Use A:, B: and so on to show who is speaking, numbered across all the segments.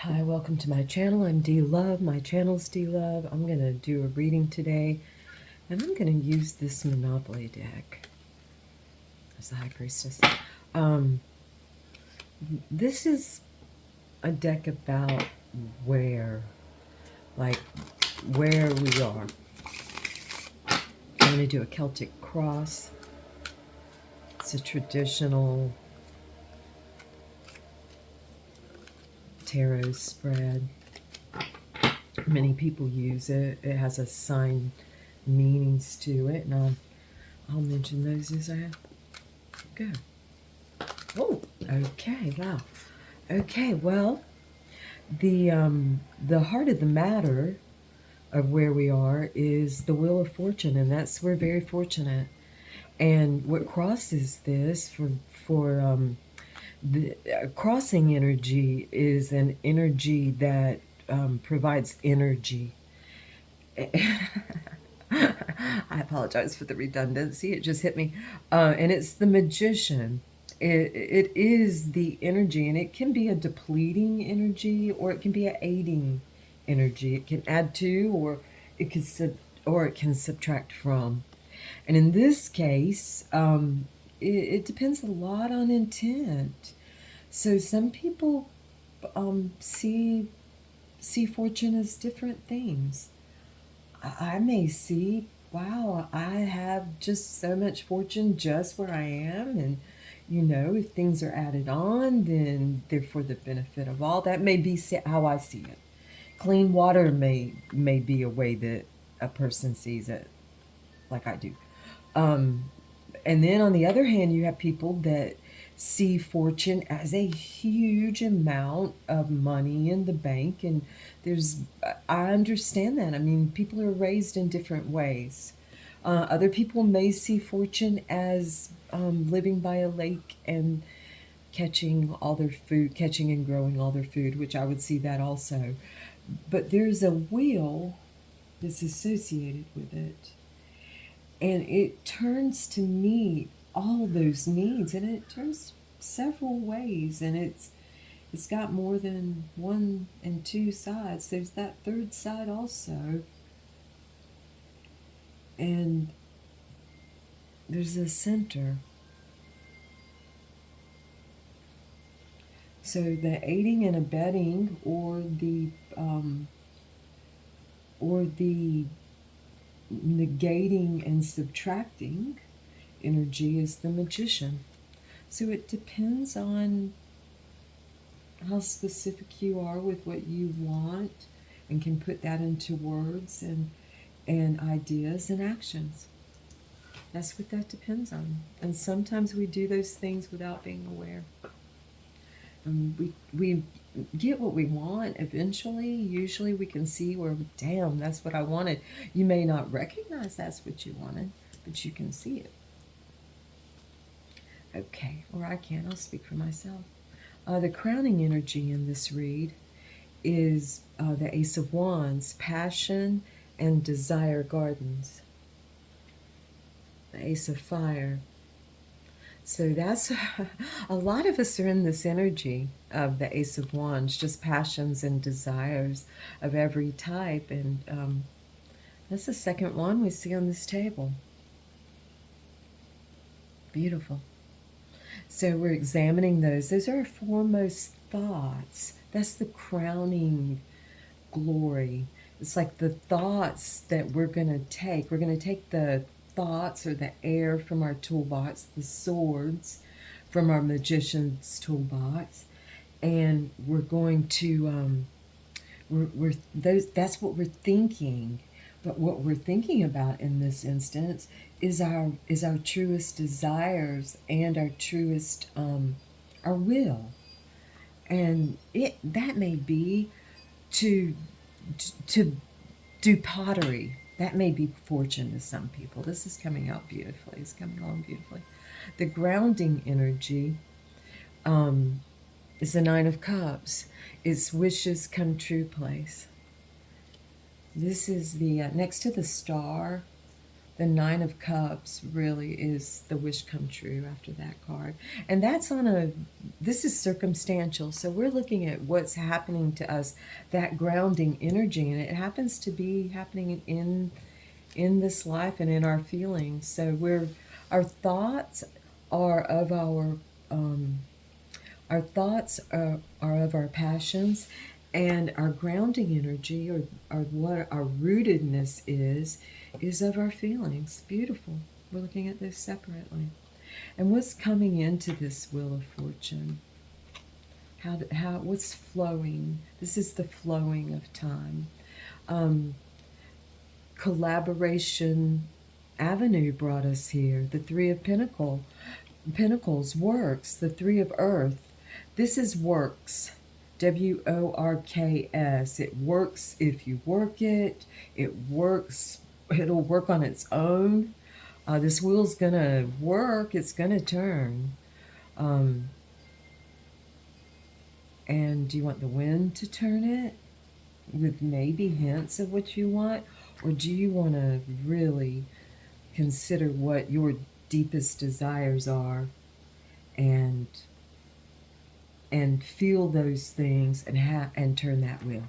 A: Hi, welcome to my channel. I'm dlove. My channel's dlove. I'm going to do a reading today, and I'm going to use this Monopoly deck as the High Priestess. Um, this is a deck about where, like, where we are. I'm going to do a Celtic cross. It's a traditional tarot spread. Many people use it. It has assigned meanings to it, and I'll mention those as I go. Oh, okay, wow. Okay, well, the heart of the matter of where we are is the wheel of fortune, and we're very fortunate. And what crosses this for the crossing energy is an energy that provides energy. I apologize for the redundancy. It just hit me. And it's the magician. It is the energy, and it can be a depleting energy, or it can be an aiding energy. It can add to, or it can subtract from. And in this case, it depends a lot on intent. So some people see fortune as different things. I may see, wow, I have just so much fortune just where I am. And, if things are added on, then they're for the benefit of all. That may be how I see it. Clean water may be a way that a person sees it, like I do. Um, and then on the other hand, you have people that see fortune as a huge amount of money in the bank. And I understand that. I mean, people are raised in different ways. Other people may see fortune as living by a lake and catching and growing all their food, which I would see that also. But there's a wheel that's associated with it, and it turns to meet all those needs, and it turns several ways, and it's got more than one and two sides. There's that third side also, and there's a center. So the aiding and abetting, or the negating and subtracting energy is the magician. So it depends on how specific you are with what you want, and can put that into words and ideas and actions. That's what that depends on. And sometimes we do those things without being aware. We get what we want eventually. Usually we can see where, damn, that's what I wanted. You may not recognize that's what you wanted, but you can see it. Okay, or I can. I'll speak for myself. The crowning energy in this read is the Ace of Wands, passion and desire gardens. The Ace of Fire. So that's a lot of us are in this energy of the Ace of Wands, just passions and desires of every type. And that's the second one we see on this table. Beautiful. So we're examining those. Those are our foremost thoughts. That's the crowning glory. It's like the thoughts that we're going to take. We're going to take the thoughts or the air from our toolbox, the swords from our magician's toolbox, and we're going to that's what we're thinking. But what we're thinking about in this instance is our truest desires and our truest our will. And that may be to to do pottery. That may be fortune to some people. This is coming out beautifully. It's coming along beautifully. The grounding energy is the Nine of Cups. It's wishes come true place. This is the next to the star The Nine of Cups really is the wish come true after that card. And this is circumstantial. So we're looking at what's happening to us, that grounding energy, and it happens to be happening in this life and in our feelings. So our thoughts are of um, our thoughts are of our passions, and our grounding energy, or what our rootedness is of our feelings. Beautiful. We're looking at this separately. And what's coming into this Wheel of Fortune? What's flowing? This is the flowing of time. Um, Collaboration avenue brought us here. The Three of Pentacles, works. The Three of Earth. This is works. WORKS. It works if you work it. It works. It'll work on its own. This wheel's gonna work. It's gonna turn. Um, and do you want the wind to turn it with maybe hints of what you want, or do you want to really consider what your deepest desires are, and feel those things, and turn that wheel?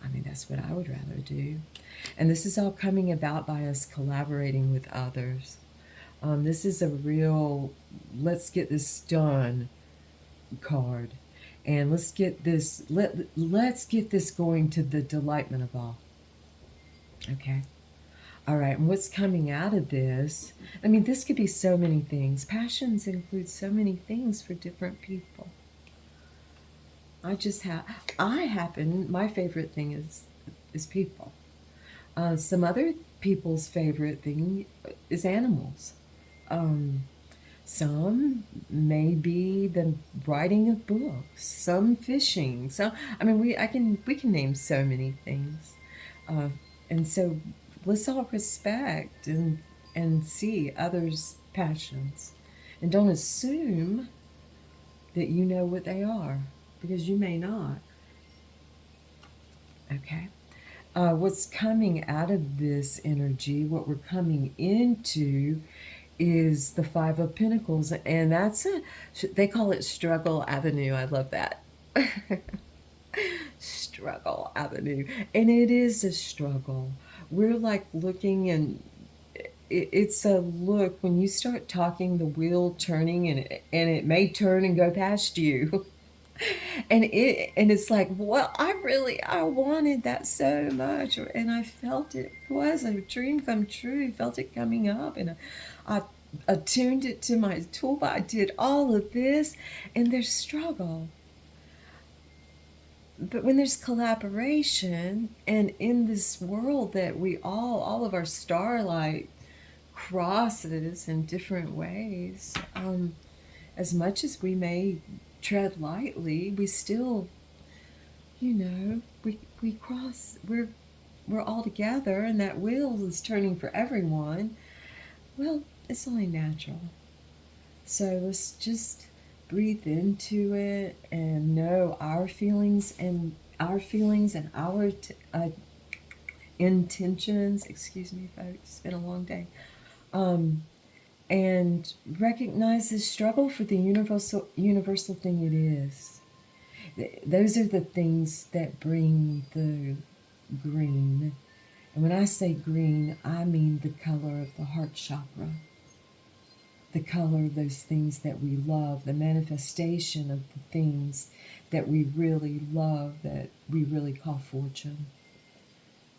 A: I mean, that's what I would rather do. And this is all coming about by us collaborating with others. This is a real let's get this done card. And let's get this going to the delightment of all. Okay. All right. And what's coming out of this? I mean, this could be so many things. Passions include so many things for different people. My favorite thing is people. Some other people's favorite thing is animals. Some may be the writing of books, some fishing. So I mean, we can name so many things, and so let's all respect and see others' passions, and don't assume that you know what they are, because you may not. Okay. What's coming out of this energy, what we're coming into, is the Five of Pentacles, and they call it Struggle Avenue. I love that. Struggle Avenue. And it is a struggle. We're like looking, and it's a look when you start talking, the wheel turning, and it may turn and go past you. And it's like, well, I wanted that so much, and I felt it was a dream come true. Felt it coming up, and I attuned it to my toolbox. I did all of this, and there's struggle. But when there's collaboration, and in this world that we all of our starlight crosses in different ways, as much as we may tread lightly, we still, we cross. We're all together, and that wheel is turning for everyone. Well, it's only natural. So let's just breathe into it and know our feelings and our intentions. Excuse me, folks. It's been a long day. And recognize the struggle for the universal thing it is. Those are the things that bring the green. And when I say green, I mean the color of the heart chakra, the color of those things that we love, the manifestation of the things that we really love, that we really call fortune.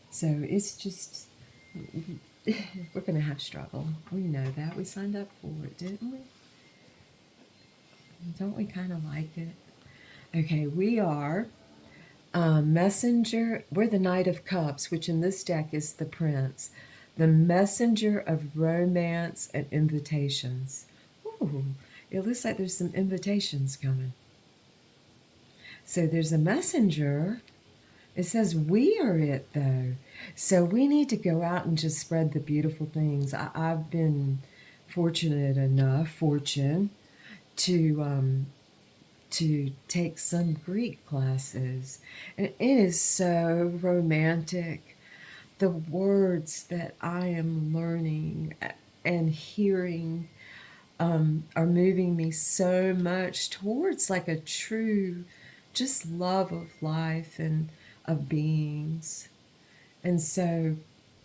A: So it's just, we're going to have struggle. We know that. We signed up for it, didn't we? Don't we kind of like it? Okay, we are messenger. We're the Knight of Cups, which in this deck is the Prince, the messenger of romance and invitations. Ooh, it looks like there's some invitations coming. So there's a messenger. It says we are it, though. So we need to go out and just spread the beautiful things. I've been fortunate enough, to take some Greek classes. And it is so romantic. the words that I am learning and hearing are moving me so much towards like a true, just love of life and of beings. And so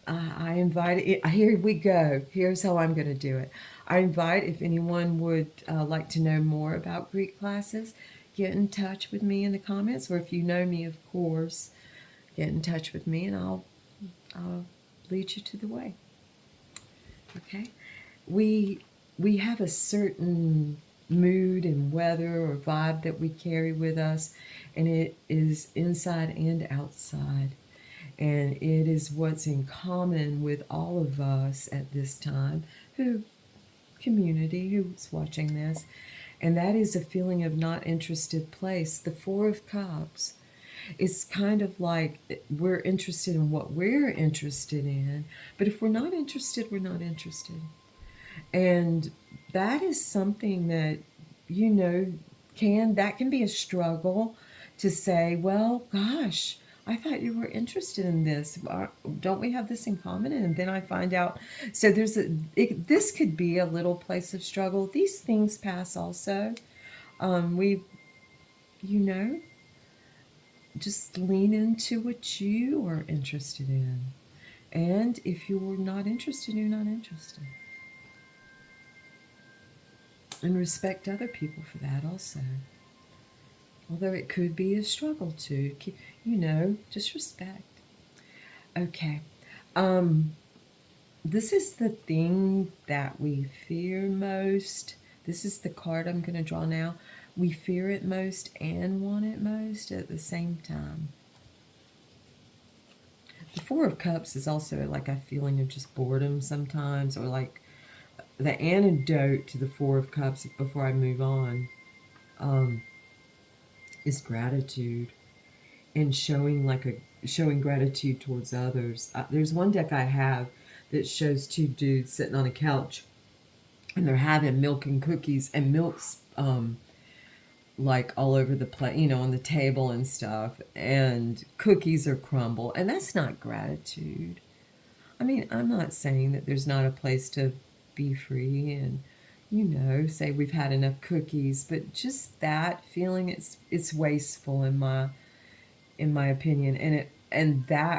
A: I invite it. Here we go. Here's how I'm going to do it. I invite if anyone would like to know more about Greek classes, get in touch with me in the comments, or if you know me, of course, get in touch with me, and I'll lead you to the way. Okay, we we have a certain mood and weather or vibe that we carry with us, and it is inside and outside. And it is what's in common with all of us at this time, who community who's watching this, and that is a feeling of not interested place. The Four of Cups is kind of like we're interested in what we're interested in, but if we're not interested, we're not interested. And that is something that, you know, that can be a struggle to say, well, gosh, I thought you were interested in this. Don't we have this in common? And then I find out. So this could be a little place of struggle. These things pass also. We, you know, just lean into what you are interested in. And if you're not interested, you're not interested. And respect other people for that also. Although it could be a struggle to, just respect. Okay. Um, this is the thing that we fear most. This is the card I'm going to draw now. We fear it most and want it most at the same time. The Four of Cups is also like a feeling of just boredom sometimes, or like the antidote to the Four of Cups before I move on is gratitude, and showing gratitude towards others. There's one deck I have that shows two dudes sitting on a couch, and they're having milk and cookies, and milk's like all over the plate, on the table and stuff, and cookies are crumbled, and that's not gratitude. I mean, I'm not saying that there's not a place to be free and say we've had enough cookies, but just that feeling, it's wasteful in my opinion, and that